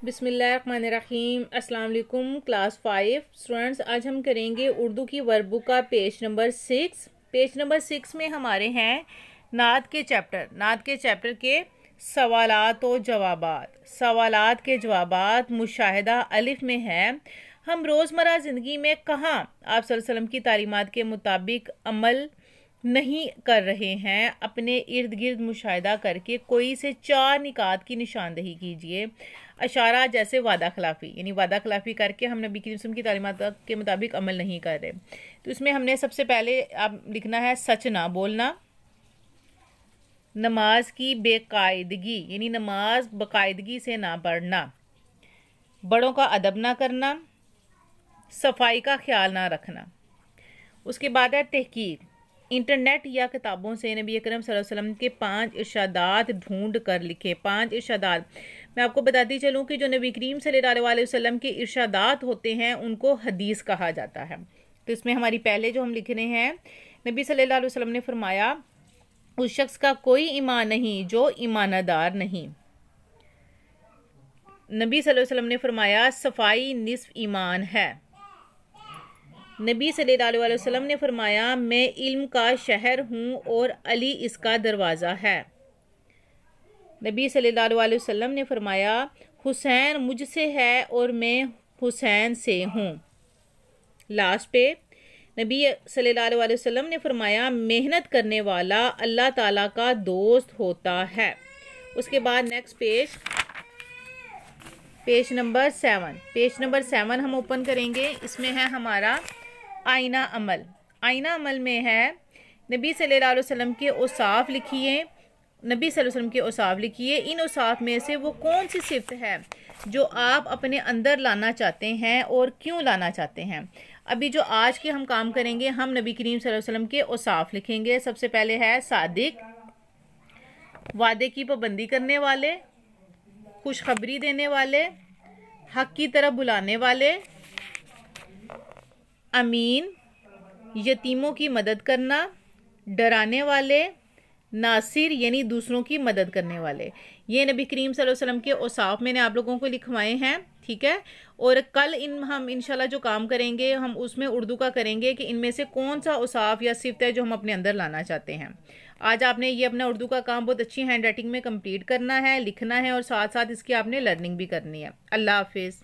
बिस्मिल्लाहिर्रहमानिर्रहीम। अस्सलाम वालेकुम क्लास 5 स्टूडेंट्स, आज हम करेंगे उर्दू की वर्कबुक का पेज नंबर 6। पेज नंबर 6 में हमारे हैं नात के चैप्टर के सवालात और जवाबात। सवालात के जवाबात मुशाहिदा अलिफ में है। हम रोज़मर्रा ज़िंदगी में कहाँ आप सल्लल्लाहु अलैहि वसल्लम की तालीमात के मुताबिक अमल नहीं कर रहे हैं, अपने इर्द गिर्द मुशाहिदा करके कोई से 4 निकात की निशानदही कीजिए। अशारा जैसे वादा खिलाफ़ी, यानी वादा खिलाफ़ी करके हम नबी करीम सल्लल्लाहु अलैहि वसल्लम की तालीमात के मुताबिक अमल नहीं कर रहे। तो इसमें हमने सबसे पहले आप लिखना है सच ना बोलना, नमाज की बेकायदगी यानी नमाज बाकायदगी से ना पढ़ना, बड़ों का अदब ना करना, सफाई का ख्याल ना रखना। उसके बाद है तहकीक, इंटरनेट या किताबों से नबी अकरम सल्लल्लाहु अलैहि वसल्लम के 5 इरशादात ढूंढ कर लिखे। 5 इरशादात मैं आपको बताती चलूँ कि जो नबी करीम सल्लल्लाहु अलैहि वसल्लम के इरशादात होते हैं उनको हदीस कहा जाता है। तो इसमें हमारी पहले जो हम लिख रहे हैं, नबी सल्लल्लाहु अलैहि वसल्लम ने फरमाया उस शख्स का कोई ईमान नहीं जो ईमानदार नहीं। नबी सल्लल्लाहु अलैहि वसल्लम ने फरमाया सफाई निस्फ ईमान है। नबी सल्लल्लाहु अलैहि वसल्लम ने फरमाया मैं इल्म का शहर हूँ और अली इसका दरवाज़ा है। नबी सल्लल्लाहु अलैहि वसल्लम ने फरमाया हुसैन मुझसे है और मैं हुसैन से हूँ। लास्ट पे नबी सल्लल्लाहु अलैहि वसल्लम ने फरमाया मेहनत करने वाला अल्लाह ताला का दोस्त होता है। उसके बाद next page number 7। Page number 7 हम ओपन करेंगे। इसमें है हमारा आईना अमल। आईना अमल में है नबी सल्लल्लाहु अलैहि वसल्लम के औसाफ लिखिए। नबी सल्लल्लाहु अलैहि वसल्लम के औसाफ लिखिए। इन औसाफ में से वो कौन सी सिफ़त है जो आप अपने अंदर लाना चाहते हैं और क्यों लाना चाहते हैं। अभी जो आज के हम काम करेंगे, हम नबी करीम सल्लल्लाहु अलैहि वसल्लम के औसाफ लिखेंगे। सबसे पहले है सादिक, वादे की पाबंदी करने वाले, खुशखबरी देने वाले, हक की तरफ बुलाने वाले, अमीन, यतीमों की मदद करना, डराने वाले, नासिर यानी दूसरों की मदद करने वाले। ये नबी करीम सल्लल्लाहु अलैहि वसल्लम के औसाफ मैंने आप लोगों को लिखवाए हैं, ठीक है। और कल हम इंशाल्लाह जो काम करेंगे हम उसमें उर्दू का करेंगे कि इनमें से कौन सा औसाफ या सिफ़त है जो हम अपने अंदर लाना चाहते हैं। आज आपने ये अपना उर्दू का काम बहुत अच्छी हैंड राइटिंग में कंप्लीट करना है, लिखना है और साथ साथ इसकी आपने लर्निंग भी करनी है। अल्लाह हाफिज़।